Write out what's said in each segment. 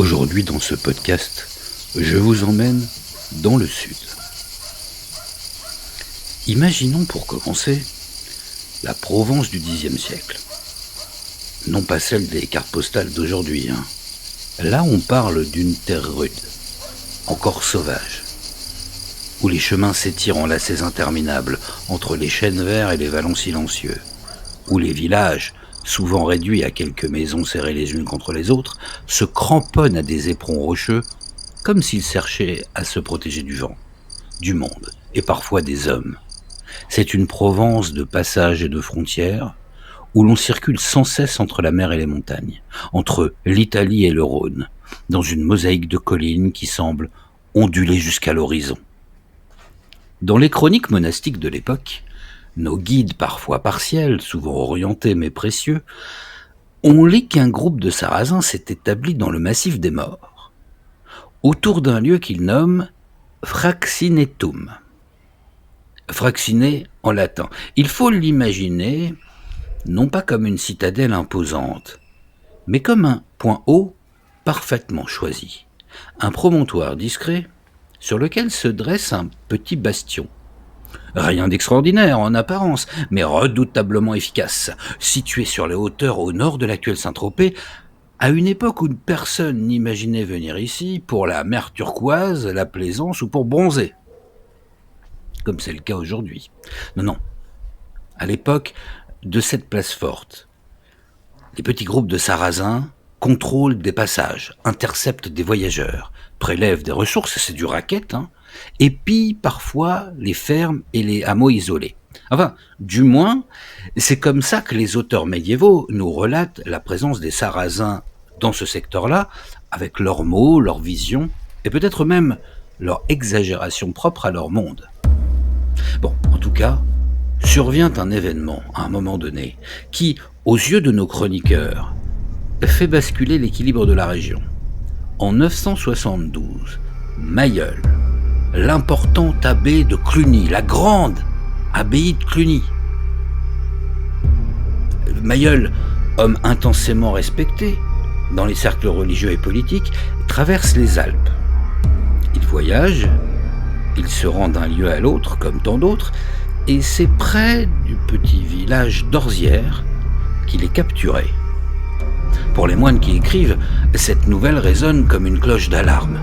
Aujourd'hui, dans ce podcast, je vous emmène dans le sud. Imaginons pour commencer la Provence du Xe siècle. Non pas celle des cartes postales d'aujourd'hui. Là, on parle d'une terre rude, encore sauvage, où les chemins s'étirent en lacets interminables entre les chênes verts et les vallons silencieux, où les villages, souvent réduits à quelques maisons serrées les unes contre les autres, se cramponnent à des éperons rocheux comme s'ils cherchaient à se protéger du vent, du monde et parfois des hommes. C'est une Provence de passages et de frontières où l'on circule sans cesse entre la mer et les montagnes, entre l'Italie et le Rhône, dans une mosaïque de collines qui semble onduler jusqu'à l'horizon. Dans les chroniques monastiques de l'époque, nos guides parfois partiels, souvent orientés mais précieux, on lit qu'un groupe de Sarrasins s'est établi dans le massif des Morts, autour d'un lieu qu'ils nomment Fraxinetum. Fraxiné en latin. Il faut l'imaginer non pas comme une citadelle imposante, mais comme un point haut parfaitement choisi, un promontoire discret sur lequel se dresse un petit bastion. Rien d'extraordinaire en apparence, mais redoutablement efficace, situé sur les hauteurs au nord de l'actuelle Saint-Tropez, à une époque où personne n'imaginait venir ici pour la mer turquoise, la plaisance ou pour bronzer, comme c'est le cas aujourd'hui. Non. À l'époque de cette place forte, les petits groupes de Sarrasins contrôlent des passages, interceptent des voyageurs, prélèvent des ressources, c'est du racket, et pillent parfois les fermes et les hameaux isolés. Enfin, du moins, c'est comme ça que les auteurs médiévaux nous relatent la présence des Sarrasins dans ce secteur-là, avec leurs mots, leurs visions, et peut-être même leur exagération propre à leur monde. Bon, en tout cas, survient un événement, à un moment donné, qui, aux yeux de nos chroniqueurs, fait basculer l'équilibre de la région. En 972, Mailleul, l'importante abbaye de Cluny, la grande abbaye de Cluny. Mailleul, homme intensément respecté dans les cercles religieux et politiques, traverse les Alpes. Il voyage, il se rend d'un lieu à l'autre, comme tant d'autres, et c'est près du petit village d'Orzières qu'il est capturé. Pour les moines qui écrivent, cette nouvelle résonne comme une cloche d'alarme.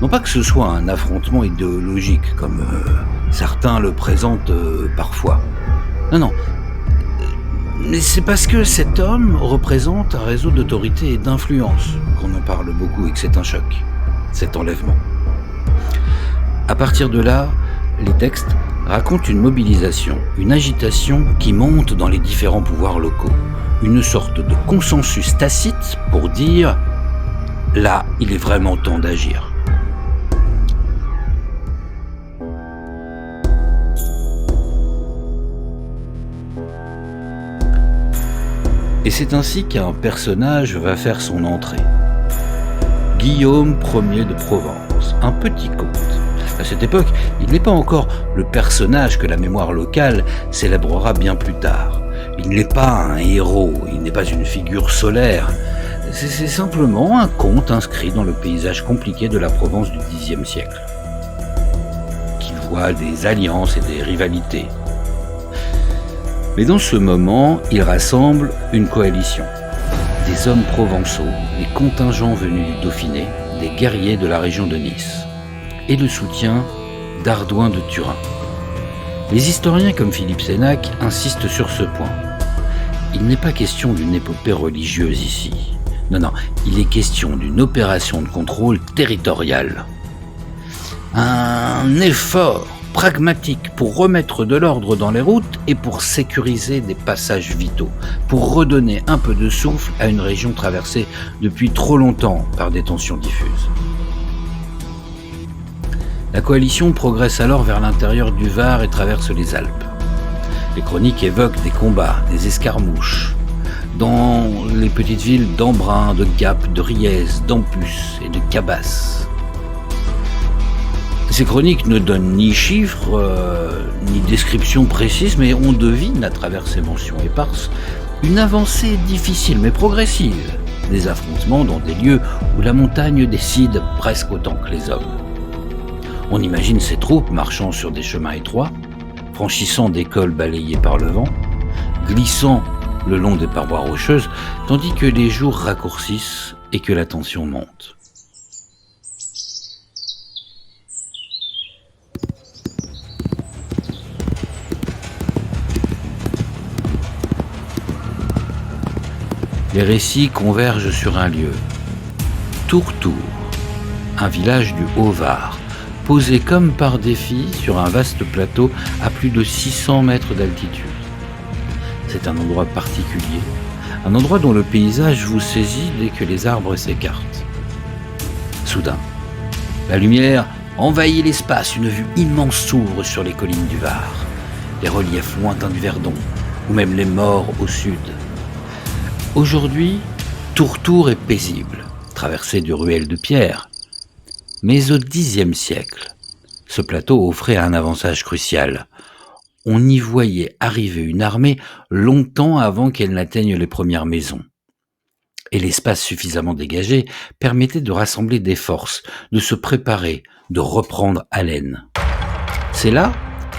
Non pas que ce soit un affrontement idéologique, comme certains le présentent parfois. Non. Mais c'est parce que cet homme représente un réseau d'autorité et d'influence qu'on en parle beaucoup et que c'est un choc, cet enlèvement. À partir de là, les textes racontent une mobilisation, une agitation qui monte dans les différents pouvoirs locaux. Une sorte de consensus tacite pour dire « là, il est vraiment temps d'agir ». Et c'est ainsi qu'un personnage va faire son entrée. Guillaume Ier de Provence, un petit comte. À cette époque, il n'est pas encore le personnage que la mémoire locale célébrera bien plus tard. Il n'est pas un héros, il n'est pas une figure solaire. C'est simplement un comte inscrit dans le paysage compliqué de la Provence du Xe siècle, qui voit des alliances et des rivalités. Mais dans ce moment, il rassemble une coalition. Des hommes provençaux, des contingents venus du Dauphiné, des guerriers de la région de Nice, et le soutien d'Ardouin de Turin. Les historiens comme Philippe Sénac insistent sur ce point. Il n'est pas question d'une épopée religieuse ici. Non, il est question d'une opération de contrôle territorial. Un effort pragmatique pour remettre de l'ordre dans les routes et pour sécuriser des passages vitaux, pour redonner un peu de souffle à une région traversée depuis trop longtemps par des tensions diffuses. La coalition progresse alors vers l'intérieur du Var et traverse les Alpes. Les chroniques évoquent des combats, des escarmouches, dans les petites villes d'Embrun, de Gap, de Riez, d'Ampus et de Cabas. Ces chroniques ne donnent ni chiffres, ni descriptions précises, mais on devine, à travers ces mentions éparses, une avancée difficile mais progressive des affrontements dans des lieux où la montagne décide presque autant que les hommes. On imagine ces troupes marchant sur des chemins étroits, franchissant des cols balayés par le vent, glissant le long des parois rocheuses, tandis que les jours raccourcissent et que la tension monte. Les récits convergent sur un lieu, Tourtour, un village du Haut-Var, posé comme par défi sur un vaste plateau à plus de 600 mètres d'altitude. C'est un endroit particulier, un endroit dont le paysage vous saisit dès que les arbres s'écartent. Soudain, la lumière envahit l'espace, une vue immense s'ouvre sur les collines du Var, les reliefs lointains du Verdon, ou même les morts au sud. Aujourd'hui, Tourtour est paisible, traversé de ruelles de pierre. Mais au Xe siècle, ce plateau offrait un avantage crucial. On y voyait arriver une armée longtemps avant qu'elle n'atteigne les premières maisons. Et l'espace suffisamment dégagé permettait de rassembler des forces, de se préparer, de reprendre haleine. C'est là,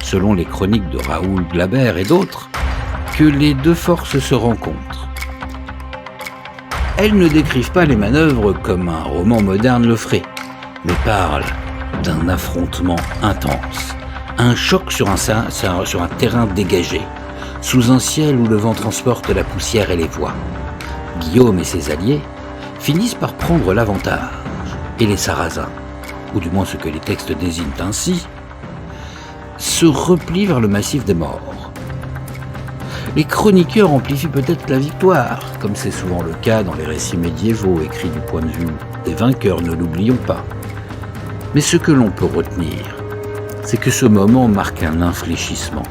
selon les chroniques de Raoul Glaber et d'autres, que les deux forces se rencontrent. Elles ne décrivent pas les manœuvres comme un roman moderne le ferait, mais parlent d'un affrontement intense, un choc sur un terrain dégagé, sous un ciel où le vent transporte la poussière et les voix. Guillaume et ses alliés finissent par prendre l'avantage, et les Sarrasins, ou du moins ce que les textes désignent ainsi, se replient vers le massif des morts. Les chroniqueurs amplifient peut-être la victoire, comme c'est souvent le cas dans les récits médiévaux écrits du point de vue des vainqueurs, ne l'oublions pas. Mais ce que l'on peut retenir, c'est que ce moment marque un infléchissement.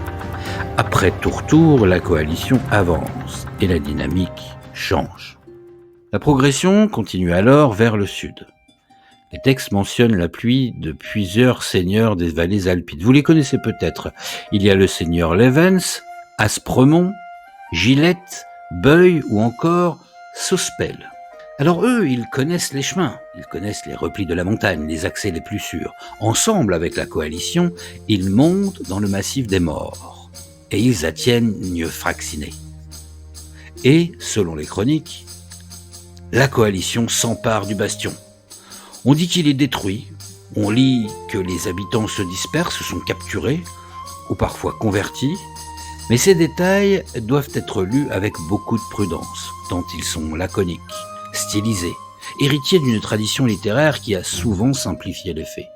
Après Tourtour, la coalition avance et la dynamique change. La progression continue alors vers le sud. Les textes mentionnent l'appui de plusieurs seigneurs des vallées alpines. Vous les connaissez peut-être. Il y a le seigneur Levens, Aspremont, Gilette, Beuil ou encore Sospel. Alors eux, ils connaissent les chemins, ils connaissent les replis de la montagne, les accès les plus sûrs. Ensemble, avec la coalition, ils montent dans le massif des morts et ils atteignent Fraccinet. Et, selon les chroniques, la coalition s'empare du bastion. On dit qu'il est détruit, on lit que les habitants se dispersent, sont capturés ou parfois convertis. Mais ces détails doivent être lus avec beaucoup de prudence, tant ils sont laconiques, stylisés, héritiers d'une tradition littéraire qui a souvent simplifié les faits.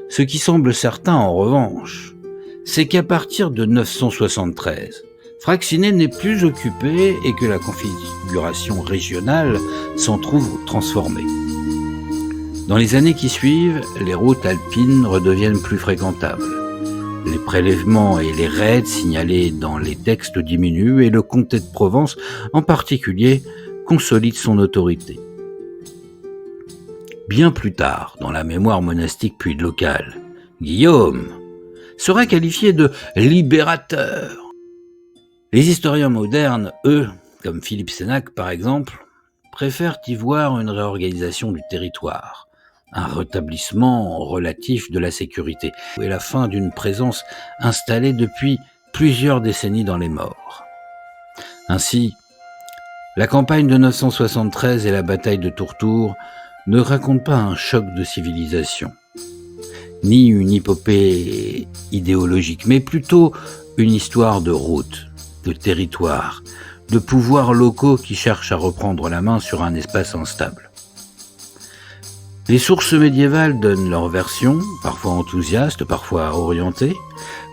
Ce qui semble certain, en revanche, c'est qu'à partir de 973, Fraccinet n'est plus occupé et que la configuration régionale s'en trouve transformée. Dans les années qui suivent, les routes alpines redeviennent plus fréquentables. Les prélèvements et les raids signalés dans les textes diminuent et le comté de Provence, en particulier, consolide son autorité. Bien plus tard, dans la mémoire monastique puis locale, Guillaume sera qualifié de libérateur. Les historiens modernes, eux, comme Philippe Sénac par exemple, préfèrent y voir une réorganisation du territoire, un rétablissement relatif de la sécurité et la fin d'une présence installée depuis plusieurs décennies dans les morts. Ainsi, la campagne de 973 et la bataille de Tourtour ne racontent pas un choc de civilisation, ni une épopée idéologique, mais plutôt une histoire de route, de territoire, de pouvoirs locaux qui cherchent à reprendre la main sur un espace instable. Les sources médiévales donnent leur version, parfois enthousiaste, parfois orientée,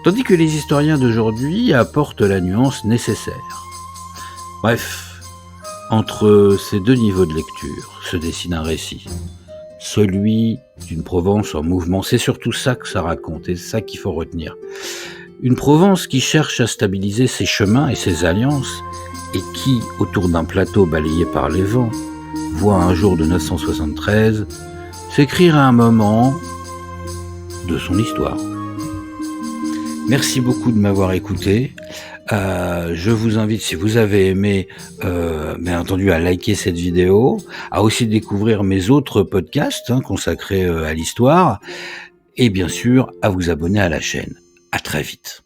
tandis que les historiens d'aujourd'hui apportent la nuance nécessaire. Bref, entre ces deux niveaux de lecture se dessine un récit, celui d'une Provence en mouvement. C'est surtout ça que ça raconte, et c'est ça qu'il faut retenir. Une Provence qui cherche à stabiliser ses chemins et ses alliances, et qui, autour d'un plateau balayé par les vents, voit un jour de 973 s'écrire à un moment de son histoire. Merci beaucoup de m'avoir écouté. Je vous invite, si vous avez aimé, bien entendu, à liker cette vidéo, à aussi découvrir mes autres podcasts consacrés à l'histoire, et bien sûr à vous abonner à la chaîne. À très vite.